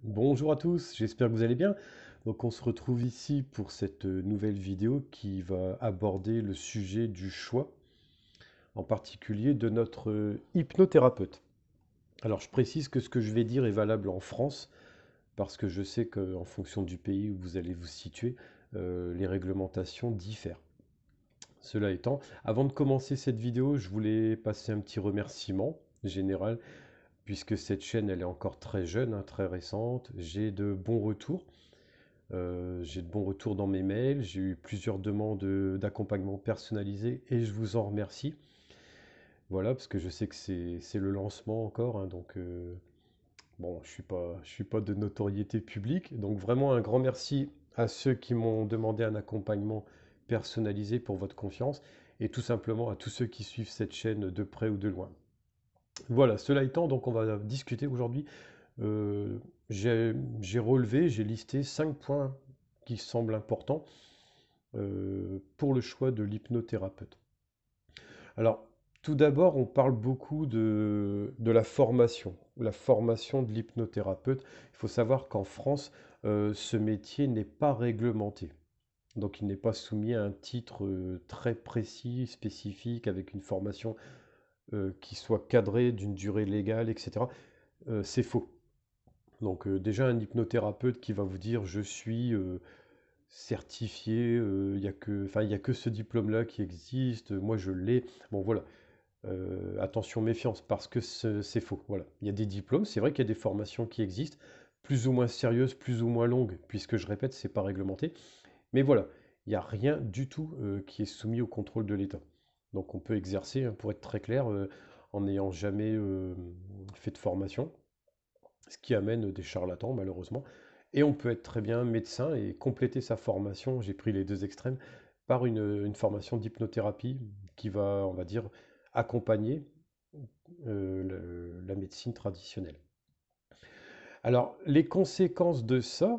Bonjour à tous, j'espère que vous allez bien. Donc on se retrouve ici pour cette nouvelle vidéo qui va aborder le sujet du choix, en particulier de notre hypnothérapeute. Alors je précise que ce que je vais dire est valable en France, parce que je sais qu'en fonction du pays où vous allez vous situer, les réglementations diffèrent. Cela étant, avant de commencer cette vidéo, je voulais passer un petit remerciement général, puisque cette chaîne elle est encore très jeune, hein, très récente. J'ai de bons retours. J'ai de bons retours dans mes mails, j'ai eu plusieurs demandes d'accompagnement personnalisé et je vous en remercie. Voilà, parce que je sais que c'est le lancement encore, hein, donc bon, je suis pas de notoriété publique. Donc vraiment un grand merci à ceux qui m'ont demandé un accompagnement personnalisé pour votre confiance et tout simplement à tous ceux qui suivent cette chaîne de près ou de loin. Voilà, cela étant, donc on va discuter aujourd'hui. Euh, j'ai relevé, j'ai listé 5 points qui semblent importants pour le choix de l'hypnothérapeute. Alors, tout d'abord, on parle beaucoup de la formation de l'hypnothérapeute. Il faut savoir qu'en France, ce métier n'est pas réglementé. Donc, il n'est pas soumis à un titre très précis, spécifique, avec une formation qui soit cadrée d'une durée légale, etc. C'est faux. Donc, déjà, un hypnothérapeute qui va vous dire je suis certifié, il y a que, enfin, il y a que ce diplôme-là qui existe, moi je l'ai. Bon voilà. Attention, méfiance, parce que c'est faux. Voilà. Il y a des diplômes, c'est vrai qu'il y a des formations qui existent, plus ou moins sérieuses, plus ou moins longues, puisque je répète, c'est pas réglementé. Mais voilà, il n'y a rien du tout qui est soumis au contrôle de l'État. Donc on peut exercer, hein, pour être très clair, en n'ayant jamais fait de formation, ce qui amène des charlatans malheureusement. Et on peut être très bien médecin et compléter sa formation, j'ai pris les deux extrêmes, par une formation d'hypnothérapie qui va, on va dire, accompagner la médecine traditionnelle. Alors, les conséquences de ça,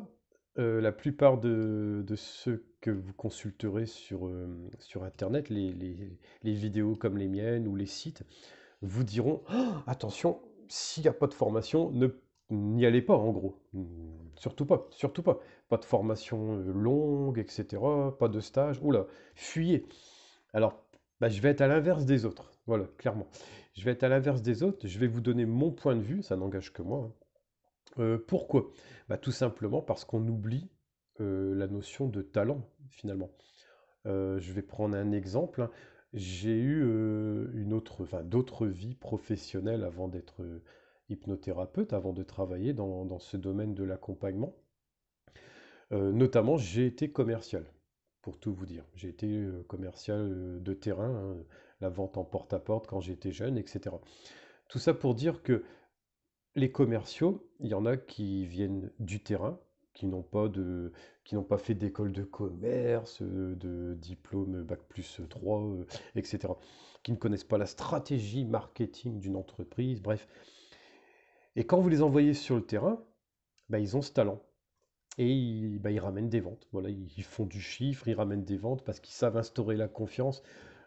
la plupart de ceux que vous consulterez sur Internet, les vidéos comme les miennes ou les sites, vous diront: oh, attention, s'il n'y a pas de formation, n'y allez pas en gros. Surtout pas, surtout pas. Pas de formation longue, etc. Pas de stage. Oula, fuyez. Alors, bah, je vais être à l'inverse des autres. Voilà, clairement. Je vais être à l'inverse des autres. Je vais vous donner mon point de vue. Ça n'engage que moi, hein. Pourquoi? Bah, tout simplement parce qu'on oublie la notion de talent, finalement. Je vais prendre un exemple, hein. J'ai eu enfin, d'autres vies professionnelles avant d'être hypnothérapeute, avant de travailler dans ce domaine de l'accompagnement. Notamment, j'ai été commercial, pour tout vous dire. J'ai été commercial de terrain, hein, la vente en porte-à-porte quand j'étais jeune, etc. Tout ça pour dire que les commerciaux, il y en a qui viennent du terrain, qui n'ont pas qui n'ont pas fait d'école de commerce, de diplôme bac plus 3, etc. Qui ne connaissent pas la stratégie marketing d'une entreprise, bref. Et quand vous les envoyez sur le terrain, bah, ils ont ce talent. Et bah, ils ramènent des ventes. Voilà, ils font du chiffre, ils ramènent des ventes parce qu'ils savent instaurer la confiance,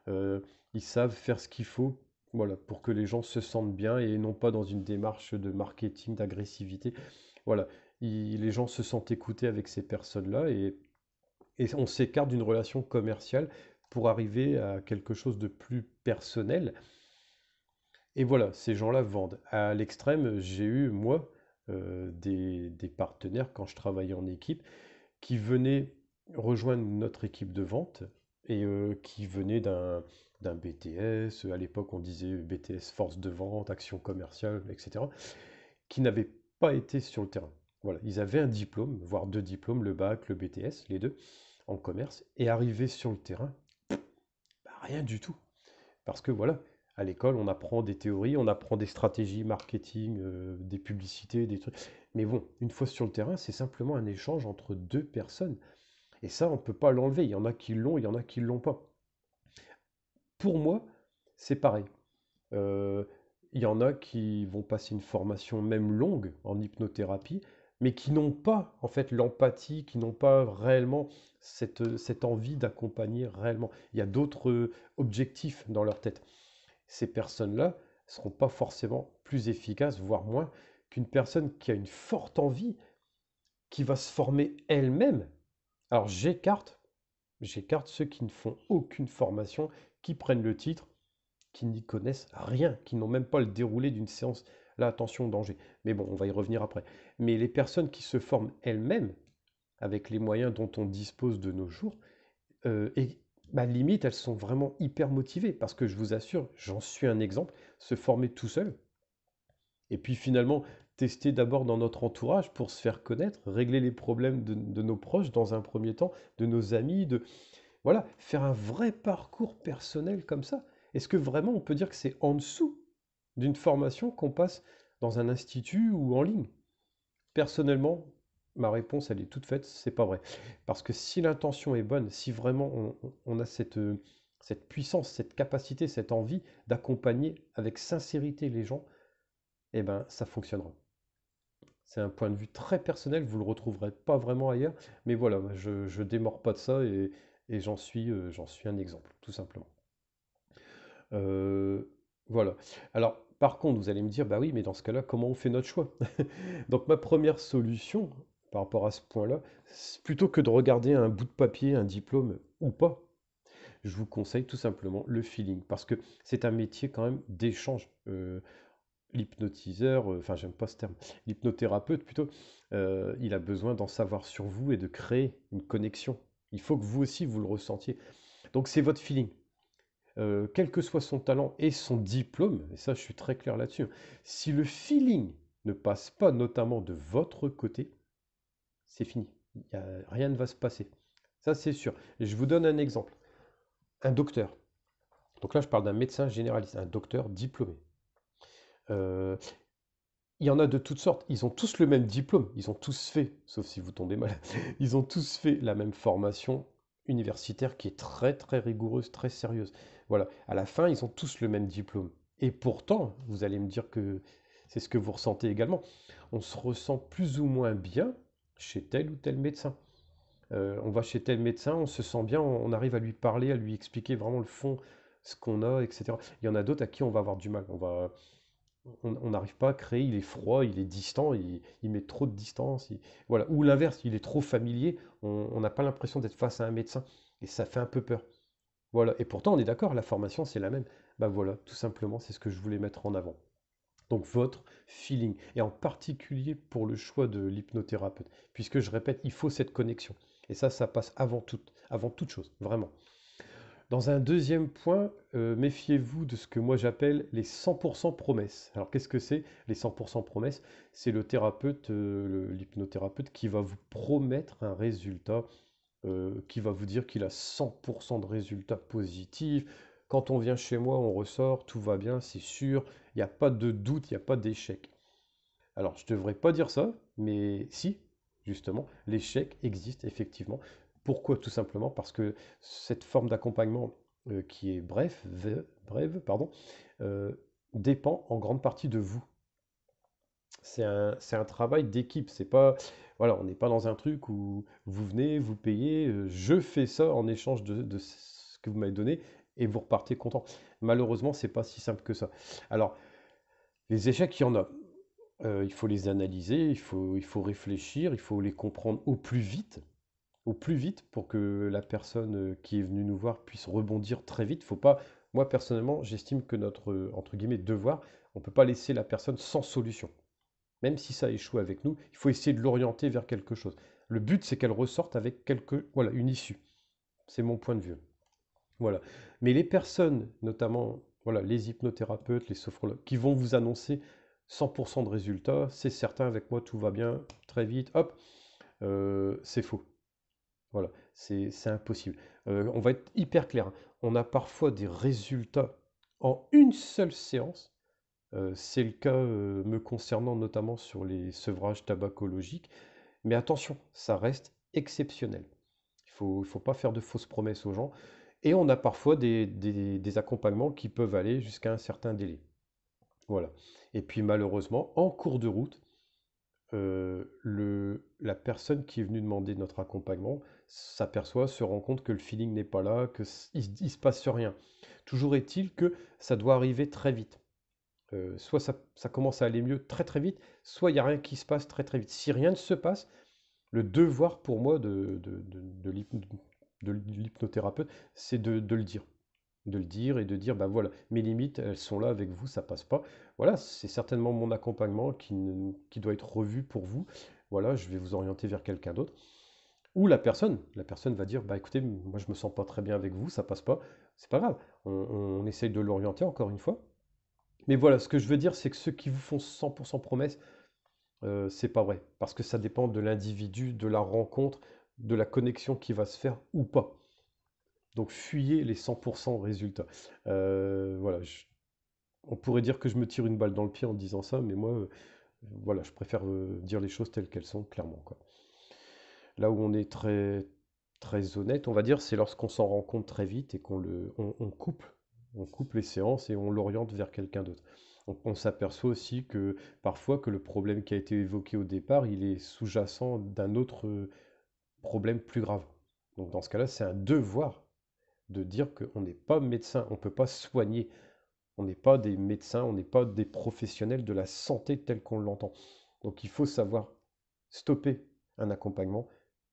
euh, ils savent faire ce qu'il faut, voilà, pour que les gens se sentent bien et non pas dans une démarche de marketing, d'agressivité. Voilà, les gens se sentent écoutés avec ces personnes-là et on s'écarte d'une relation commerciale pour arriver à quelque chose de plus personnel. Et voilà, ces gens-là vendent. À l'extrême, j'ai eu, moi, des partenaires quand je travaillais en équipe qui venaient rejoindre notre équipe de vente et qui venaient d'un BTS, à l'époque on disait BTS force de vente, action commerciale, etc., qui n'avaient pas été sur le terrain. Voilà, ils avaient un diplôme, voire deux diplômes, le bac, le BTS, les deux, en commerce, et arrivés sur le terrain, bah, rien du tout. Parce que voilà, à l'école, on apprend des théories, on apprend des stratégies marketing, des publicités, des trucs. Mais bon, une fois sur le terrain, c'est simplement un échange entre deux personnes. Et ça, on ne peut pas l'enlever. Il y en a qui l'ont, il y en a qui ne l'ont pas. Pour moi, c'est pareil. Euh, il y en a qui vont passer une formation même longue en hypnothérapie, mais qui n'ont pas en fait l'empathie, qui n'ont pas réellement cette envie d'accompagner réellement. Il y a d'autres objectifs dans leur tête. Ces personnes-là ne seront pas forcément plus efficaces, voire moins, qu'une personne qui a une forte envie, qui va se former elle-même. Alors j'écarte ceux qui ne font aucune formation, qui prennent le titre, qui n'y connaissent rien, qui n'ont même pas le déroulé d'une séance. Là, attention, danger. Mais bon, on va y revenir après. Mais les personnes qui se forment elles-mêmes, avec les moyens dont on dispose de nos jours, et bah, limite, elles sont vraiment hyper motivées. Parce que je vous assure, j'en suis un exemple, se former tout seul, et puis finalement, tester d'abord dans notre entourage pour se faire connaître, régler les problèmes de nos proches dans un premier temps, de nos amis, voilà, faire un vrai parcours personnel comme ça. Est-ce que vraiment on peut dire que c'est en dessous d'une formation qu'on passe dans un institut ou en ligne? Personnellement, ma réponse, elle est toute faite, c'est pas vrai. Parce que si l'intention est bonne, si vraiment on a cette puissance, cette capacité, cette envie d'accompagner avec sincérité les gens, eh ben ça fonctionnera. C'est un point de vue très personnel, vous le retrouverez pas vraiment ailleurs, mais voilà, moi, je démords pas de ça et j'en suis un exemple, tout simplement. Euh, voilà. Alors, par contre, vous allez me dire, bah oui, mais dans ce cas-là, comment on fait notre choix? Donc, ma première solution par rapport à ce point-là, plutôt que de regarder un bout de papier, un diplôme ou pas, je vous conseille tout simplement le feeling, parce que c'est un métier quand même d'échange. L'hypnotiseur, enfin j'aime pas ce terme, l'hypnothérapeute plutôt, il a besoin d'en savoir sur vous et de créer une connexion. Il faut que vous aussi vous le ressentiez. Donc c'est votre feeling. Quel que soit son talent et son diplôme, et ça je suis très clair là-dessus, hein, si le feeling ne passe pas notamment de votre côté, c'est fini. Rien ne va se passer. Ça c'est sûr. Et je vous donne un exemple. Un docteur. Donc là je parle d'un médecin généraliste, un docteur diplômé. Euh, Il y en a de toutes sortes. Ils ont tous le même diplôme. Ils ont tous fait, sauf si vous tombez malade, ils ont tous fait la même formation universitaire qui est très très rigoureuse, très sérieuse. Voilà. À la fin, ils ont tous le même diplôme. Et pourtant, vous allez me dire que c'est ce que vous ressentez également. On se ressent plus ou moins bien chez tel ou tel médecin. On va chez tel médecin, on se sent bien, on arrive à lui parler, à lui expliquer vraiment le fond, ce qu'on a, etc. Il y en a d'autres à qui on va avoir du mal. On n'arrive pas à créer, il est froid, il est distant, il met trop de distance. Voilà. Ou l'inverse, il est trop familier, on n'a pas l'impression d'être face à un médecin. Et ça fait un peu peur. Voilà. Et pourtant, on est d'accord, la formation, c'est la même. Bah voilà, tout simplement, c'est ce que je voulais mettre en avant. Donc votre feeling, et en particulier pour le choix de l'hypnothérapeute, puisque je répète, il faut cette connexion. Et ça passe avant toute chose, vraiment. Dans un deuxième point, méfiez-vous de ce que moi j'appelle les 100% promesses. Alors qu'est-ce que c'est les 100% promesses? C'est le thérapeute, l'hypnothérapeute qui va vous promettre un résultat, qui va vous dire qu'il a 100% de résultats positifs. Quand on vient chez moi, on ressort, tout va bien, c'est sûr, il n'y a pas de doute, il n'y a pas d'échec. Alors je ne devrais pas dire ça, mais si, justement, l'échec existe effectivement. Pourquoi? Tout simplement parce que cette forme d'accompagnement qui est brève, pardon, euh, dépend en grande partie de vous. C'est un travail d'équipe. C'est pas, voilà, on n'est pas dans un truc où vous venez, vous payez, je fais ça en échange de ce que vous m'avez donné et vous repartez content. Malheureusement, c'est pas si simple que ça. Alors, les échecs, il y en a. Il faut les analyser, il faut réfléchir, il faut les comprendre au plus vite pour que la personne qui est venue nous voir puisse rebondir très vite. Faut pas, moi personnellement, j'estime que notre entre guillemets devoir, on ne peut pas laisser la personne sans solution. Même si ça échoue avec nous, il faut essayer de l'orienter vers quelque chose. Le but, c'est qu'elle ressorte avec voilà, une issue. C'est mon point de vue. Voilà. Mais les personnes, notamment voilà, les hypnothérapeutes, les sophrologues, qui vont vous annoncer 100% de résultats, c'est certain, avec moi tout va bien, très vite, hop, c'est faux. Voilà, c'est impossible. On va être hyper clair, hein. On a parfois des résultats en une seule séance. C'est le cas me concernant notamment sur les sevrages tabacologiques. Mais attention, ça reste exceptionnel. Il faut pas faire de fausses promesses aux gens. Et on a parfois des accompagnements qui peuvent aller jusqu'à un certain délai. Voilà. Et puis malheureusement, en cours de route, la personne qui est venue demander notre accompagnement s'aperçoit, se rend compte que le feeling n'est pas là, qu'il ne se passe rien. Toujours est-il que ça doit arriver très vite. Soit ça commence à aller mieux très très vite, soit il n'y a rien qui se passe très très vite. Si rien ne se passe, le devoir pour moi de l'hypnothérapeute, c'est de le dire. De le dire et de dire, bah voilà, mes limites, elles sont là avec vous, ça passe pas. Voilà, c'est certainement mon accompagnement qui doit être revu pour vous. Voilà, je vais vous orienter vers quelqu'un d'autre. Ou la personne va dire, bah écoutez, moi je me sens pas très bien avec vous, ça passe pas. C'est pas grave, on essaye de l'orienter encore une fois. Mais voilà, ce que je veux dire, c'est que ceux qui vous font 100% promesse, c'est pas vrai. Parce que ça dépend de l'individu, de la rencontre, de la connexion qui va se faire ou pas. Donc fuyez les 100% résultats. Voilà, on pourrait dire que je me tire une balle dans le pied en disant ça, mais moi, voilà, je préfère dire les choses telles qu'elles sont, clairement, quoi. Là où on est très honnête, on va dire, c'est lorsqu'on s'en rend compte très vite et on coupe les séances et on l'oriente vers quelqu'un d'autre. On s'aperçoit aussi que parfois que le problème qui a été évoqué au départ, il est sous-jacent d'un autre problème plus grave. Donc dans ce cas-là, c'est un devoir de dire qu'on n'est pas médecin, on ne peut pas soigner, on n'est pas des médecins, on n'est pas des professionnels de la santé tels qu'on l'entend. Donc il faut savoir stopper un accompagnement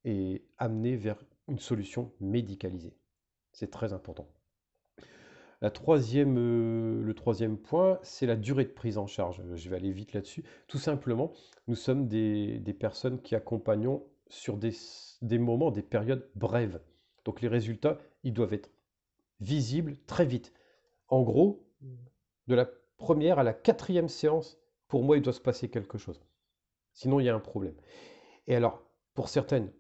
et amener vers une solution médicalisée. C'est très important. Le troisième point, c'est la durée de prise en charge. Je vais aller vite là-dessus. Tout simplement, nous sommes des personnes qui accompagnons sur des moments, des périodes brèves. Donc les résultats, ils doivent être visibles très vite. En gros, de la première à la quatrième séance, pour moi, il doit se passer quelque chose. Sinon, il y a un problème. Et alors, pour certaines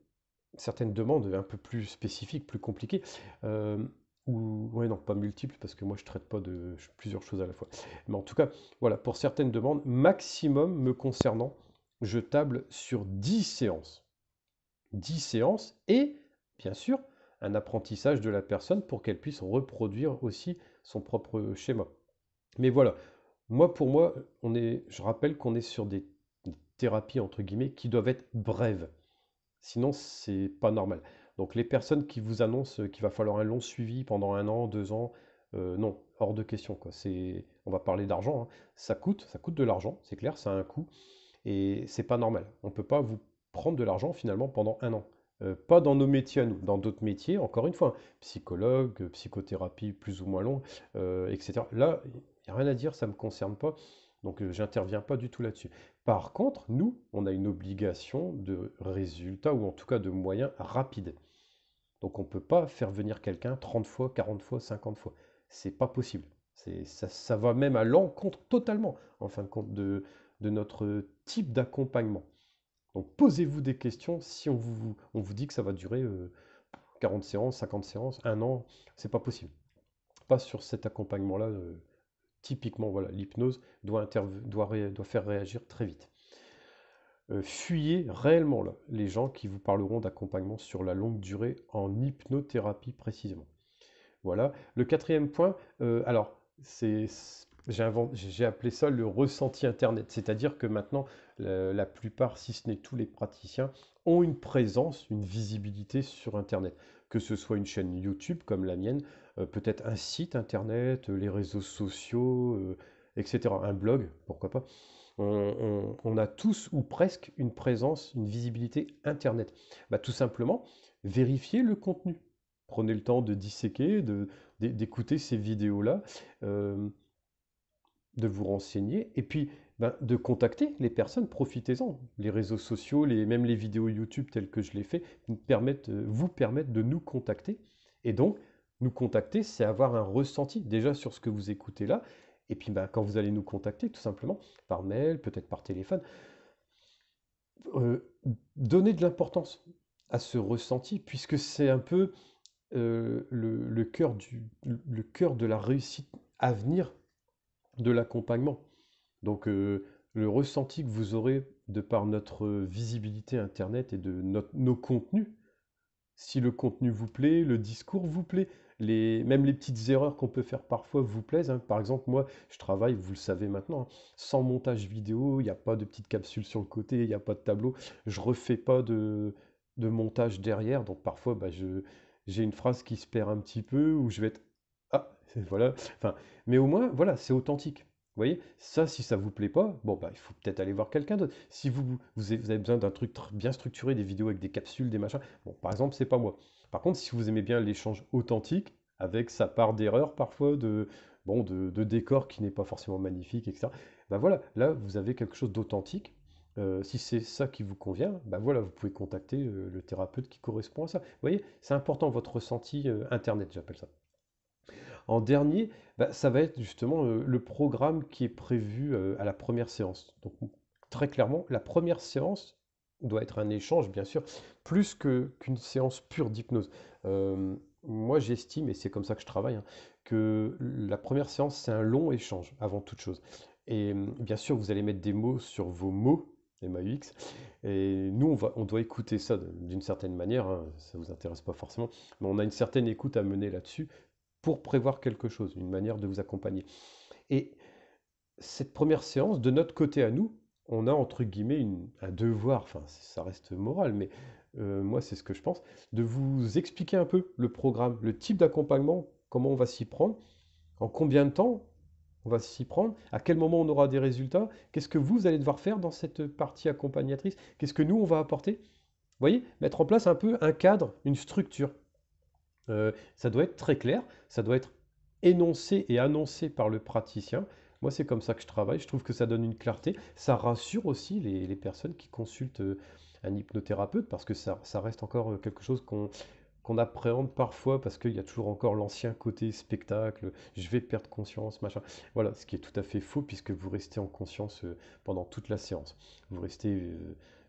demandes un peu plus spécifiques, plus compliquées, euh, ou ouais, non, pas multiples, parce que moi, je traite pas de plusieurs choses à la fois. Mais en tout cas, voilà, pour certaines demandes, maximum me concernant, je table sur 10 séances. 10 séances et, bien sûr, un apprentissage de la personne pour qu'elle puisse reproduire aussi son propre schéma. Mais voilà, pour moi, je rappelle qu'on est sur des thérapies entre guillemets qui doivent être brèves. Sinon, c'est pas normal. Donc les personnes qui vous annoncent qu'il va falloir un long suivi pendant 1 an, 2 ans, non, hors de question, quoi. On va parler d'argent, hein. Ça coûte de l'argent, c'est clair, ça a un coût, et c'est pas normal. On peut pas vous prendre de l'argent finalement pendant 1 an. Pas dans nos métiers à nous, dans d'autres métiers, encore une fois, hein, psychologue, psychothérapie plus ou moins longue, etc. Là, il n'y a rien à dire, ça ne me concerne pas, donc j'interviens pas du tout là-dessus. Par contre, nous, on a une obligation de résultat, ou en tout cas de moyens rapides. Donc on ne peut pas faire venir quelqu'un 30 fois, 40 fois, 50 fois. C'est pas possible. Ça va même à l'encontre totalement, en fin de compte, de notre type d'accompagnement. Donc posez-vous des questions si on vous dit que ça va durer 40 séances, 50 séances, 1 an, c'est pas possible. Pas sur cet accompagnement-là. Typiquement, voilà, l'hypnose doit faire réagir très vite. Fuyez réellement là, les gens qui vous parleront d'accompagnement sur la longue durée en hypnothérapie précisément. Voilà. Le quatrième point, alors, j'ai appelé ça le ressenti Internet. C'est-à-dire que maintenant, la plupart, si ce n'est tous les praticiens, ont une présence, une visibilité sur Internet. Que ce soit une chaîne YouTube comme la mienne, peut-être un site Internet, les réseaux sociaux, etc. Un blog, pourquoi pas. On a tous ou presque une présence, une visibilité Internet. Bah, tout simplement, vérifiez le contenu. Prenez le temps de disséquer, d'écouter ces vidéos-là, euh, de vous renseigner, et puis ben, de contacter les personnes, profitez-en. Les réseaux sociaux, même les vidéos YouTube telles que je l'ai fait, vous permettent de nous contacter. Et donc, nous contacter, c'est avoir un ressenti déjà sur ce que vous écoutez là. Et puis ben, quand vous allez nous contacter, tout simplement, par mail, peut-être par téléphone, euh, donnez de l'importance à ce ressenti, puisque c'est un peu le cœur de la réussite à venir de l'accompagnement. Donc le ressenti que vous aurez de par notre visibilité Internet et de nos contenus, si le contenu vous plaît, le discours vous plaît, même les petites erreurs qu'on peut faire parfois vous plaisent, hein. Par exemple, moi, je travaille, vous le savez maintenant, hein, sans montage vidéo, il n'y a pas de petite capsule sur le côté, il n'y a pas de tableau, je refais pas de montage derrière, donc parfois bah, j'ai une phrase qui se perd un petit peu, ou je vais être... Ah, voilà, enfin, mais au moins, voilà, c'est authentique. voyez, ça, si ça vous plaît pas, bon, bah, il faut peut-être aller voir quelqu'un d'autre. Si vous avez besoin d'un truc bien structuré, des vidéos avec des capsules, des machins, bon, par exemple, c'est pas moi. Par contre, si vous aimez bien l'échange authentique, avec sa part d'erreur parfois, bon, de décor qui n'est pas forcément magnifique, etc. Bah voilà, là, vous avez quelque chose d'authentique. Si c'est ça qui vous convient, bah voilà, vous pouvez contacter le thérapeute qui correspond à ça. Vous voyez, c'est important votre ressenti internet, j'appelle ça. En dernier, bah, ça va être justement le programme qui est prévu à la première séance. Donc très clairement, la première séance doit être un échange, bien sûr, plus qu'une séance pure d'hypnose. Moi, j'estime, et c'est comme ça que je travaille, hein, que la première séance, c'est un long échange avant toute chose. Et bien sûr, vous allez mettre des mots sur vos mots, MAUX, et nous, on doit écouter ça d'une certaine manière, hein, ça ne vous intéresse pas forcément, mais on a une certaine écoute à mener là-dessus pour prévoir quelque chose, une manière de vous accompagner. Et cette première séance, de notre côté à nous, on a entre guillemets un devoir, enfin ça reste moral, mais moi c'est ce que je pense, de vous expliquer un peu le programme, le type d'accompagnement, comment on va s'y prendre, en combien de temps on va s'y prendre, à quel moment on aura des résultats, qu'est-ce que vous allez devoir faire dans cette partie accompagnatrice, qu'est-ce que nous on va apporter. Vous voyez, mettre en place un peu un cadre, une structure. Ça doit être très clair, ça doit être énoncé et annoncé par le praticien. Moi, c'est comme ça que je travaille. Je trouve que ça donne une clarté. Ça rassure aussi les personnes qui consultent un hypnothérapeute parce que ça reste encore quelque chose qu'on appréhende parfois parce qu'il y a toujours encore l'ancien côté spectacle. Je vais perdre conscience, machin. Voilà, ce qui est tout à fait faux puisque vous restez en conscience pendant toute la séance. Vous restez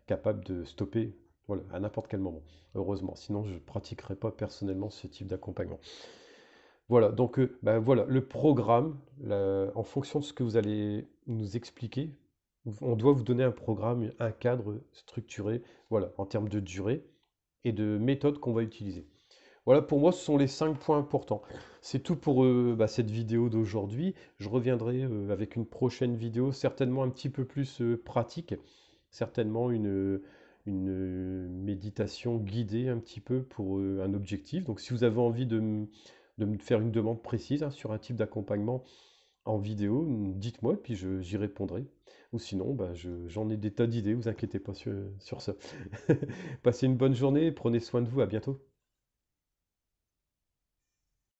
capable de stopper, voilà, à n'importe quel moment. Heureusement, sinon je ne pratiquerai pas personnellement ce type d'accompagnement. Voilà, donc bah, voilà, le programme, en fonction de ce que vous allez nous expliquer, on doit vous donner un programme, un cadre structuré, voilà, en termes de durée et de méthode qu'on va utiliser. Voilà, pour moi, ce sont les 5 points importants. C'est tout pour bah, cette vidéo d'aujourd'hui. Je reviendrai avec une prochaine vidéo, certainement un petit peu plus pratique, certainement une méditation guidée un petit peu pour un objectif. Donc si vous avez envie de me faire une demande précise hein, sur un type d'accompagnement en vidéo, dites-moi, puis j'y répondrai. Ou sinon, bah, j'en ai des tas d'idées, vous inquiétez pas sur ça. Passez une bonne journée, prenez soin de vous, à bientôt.